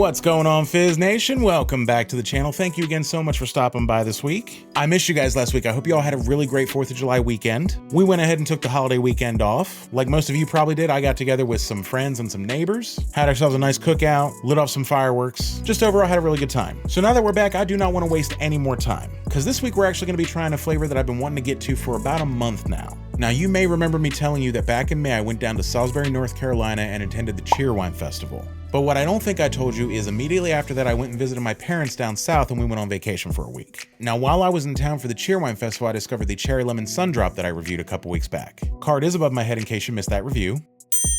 What's going on, Fizz Nation? Welcome back to the channel. Thank you again so much for stopping by this week. I missed you guys last week. I hope you all had a really great 4th of July weekend. We went ahead and took the holiday weekend off. Like most of you probably did, I got together with some friends and some neighbors, had ourselves a nice cookout, lit off some fireworks, just overall had a really good time. So now that we're back, I do not want to waste any more time, because this week we're actually going to be trying a flavor that I've been wanting to get to for about a month now. Now, you may remember me telling you that back in May, I went down to Salisbury, North Carolina and attended the Cheerwine Festival. But what I don't think I told you is immediately after that, I went and visited my parents down south and we went on vacation for a week. Now, while I was in town for the Cheerwine Festival, I discovered the Cherry Lemon Sundrop that I reviewed a couple weeks back. Card is above my head in case you missed that review.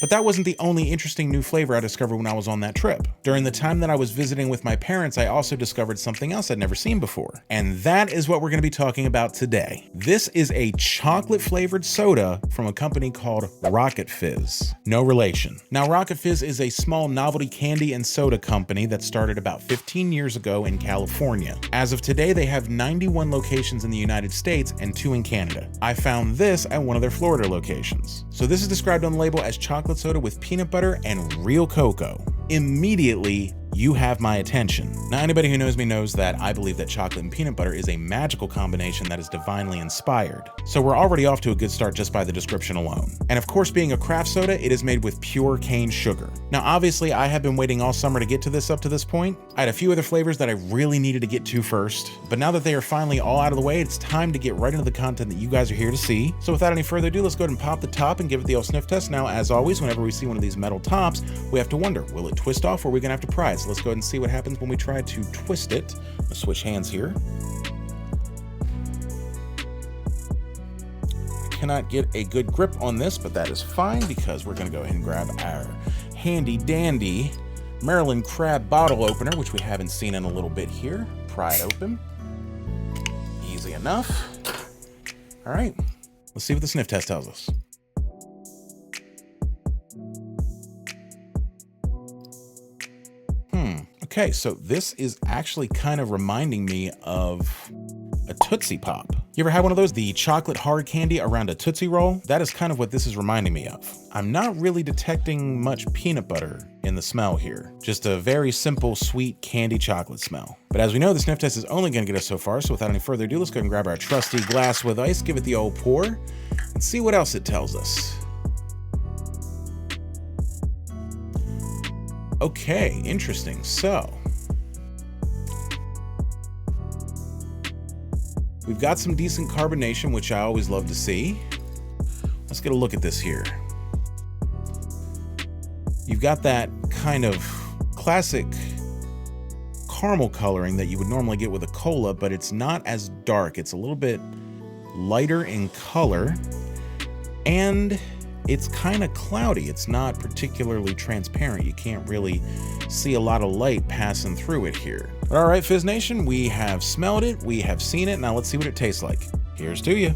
But that wasn't the only interesting new flavor I discovered when I was on that trip. During the time that I was visiting with my parents, I also discovered something else I'd never seen before. And that is what we're going to be talking about today. This is a chocolate flavored soda from a company called Rocket Fizz. No relation. Now, Rocket Fizz is a small novelty candy and soda company that started about 15 years ago in California. As of today, they have 91 locations in the United States and 2 in Canada. I found this at one of their Florida locations. So this is described on the label as chocolate soda with peanut butter and real cocoa. Immediately, you have my attention. Now, anybody who knows me knows that I believe that chocolate and peanut butter is a magical combination that is divinely inspired. So we're already off to a good start just by the description alone. And of course, being a craft soda, it is made with pure cane sugar. Now, obviously, I have been waiting all summer to get to this up to this point. I had a few other flavors that I really needed to get to first, but now that they are finally all out of the way, it's time to get right into the content that you guys are here to see. So without any further ado, let's go ahead and pop the top and give it the old sniff test. Now, as always, whenever we see one of these metal tops, we have to wonder, will it twist off or are we gonna have to pry it? So let's go ahead and see what happens when we try to twist it. Let's switch hands here. I cannot get a good grip on this, but that is fine because we're gonna go ahead and grab our handy dandy Maryland Crab bottle opener, which we haven't seen in a little bit here. Pry it open. Easy enough. All right, let's see what the sniff test tells us. Okay, so this is actually kind of reminding me of a Tootsie Pop. You ever had one of those? The chocolate hard candy around a Tootsie Roll? That is kind of what this is reminding me of. I'm not really detecting much peanut butter in the smell here. Just a very simple, sweet candy chocolate smell. But as we know, the sniff test is only gonna get us so far, so without any further ado, let's go ahead and grab our trusty glass with ice, give it the old pour, and see what else it tells us. Okay, interesting. So we've got some decent carbonation, which I always love to see. Let's get a look at this here. You've got that kind of classic caramel coloring that you would normally get with a cola, but it's not as dark. It's a little bit lighter in color, and it's kind of cloudy. It's not particularly transparent. You can't really see a lot of light passing through it here. But all right, Fizz Nation, we have smelled it, we have seen it. Now let's see what it tastes like. Here's to you.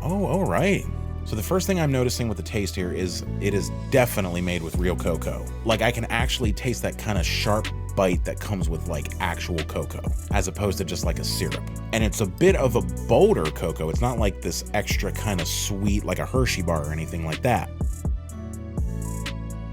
Oh, all right. So the first thing I'm noticing with the taste here is it is definitely made with real cocoa. Like, I can actually taste that kind of sharp bite that comes with like actual cocoa, as opposed to just like a syrup. And it's a bit of a bolder cocoa. It's not like this extra kind of sweet, like a Hershey bar or anything like that.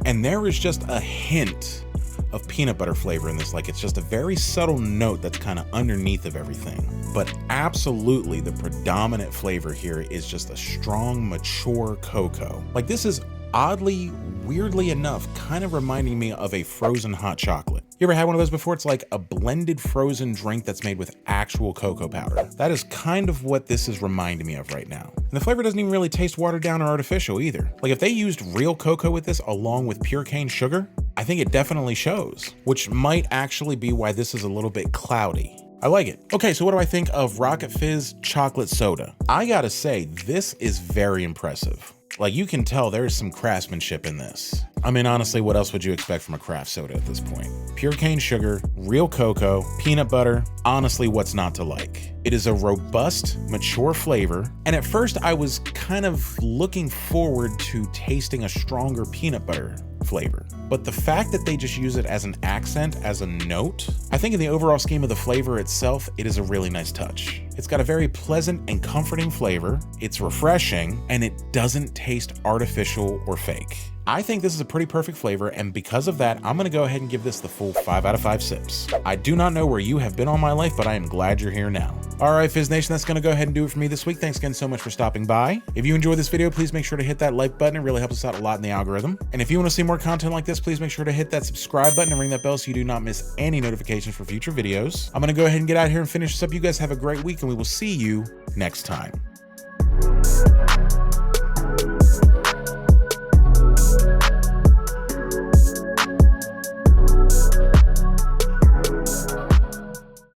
And there is just a hint of peanut butter flavor in this. Like, it's just a very subtle note that's kind of underneath of everything. But absolutely the predominant flavor here is just a strong, mature cocoa. Like, this is oddly, weirdly enough, kind of reminding me of a frozen hot chocolate. You ever had one of those before? It's like a blended frozen drink that's made with actual cocoa powder. That is kind of what this is reminding me of right now. And the flavor doesn't even really taste watered down or artificial either. Like, if they used real cocoa with this along with pure cane sugar, I think it definitely shows, which might actually be why this is a little bit cloudy. I like it. Okay, so what do I think of Rocket Fizz chocolate soda? I gotta say, this is very impressive. Like, you can tell there's some craftsmanship in this. I mean, honestly, what else would you expect from a craft soda at this point? Pure cane sugar, real cocoa, peanut butter. Honestly, what's not to like? It is a robust, mature flavor. And at first I was kind of looking forward to tasting a stronger peanut butter flavor. but the fact that they just use it as an accent, as a note, I think in the overall scheme of the flavor itself, it is a really nice touch. It's got a very pleasant and comforting flavor, it's refreshing, and it doesn't taste artificial or fake. I think this is a pretty perfect flavor, and because of that, I'm gonna go ahead and give this the full 5 out of 5 sips. I do not know where you have been all my life, but I am glad you're here now. All right, Fizz Nation, that's gonna go ahead and do it for me this week. Thanks again so much for stopping by. If you enjoyed this video, please make sure to hit that like button. It really helps us out a lot in the algorithm. And if you wanna see more content like this, please make sure to hit that subscribe button and ring that bell so you do not miss any notifications for future videos. I'm gonna go ahead and get out here and finish this up. You guys have a great week, and we will see you next time.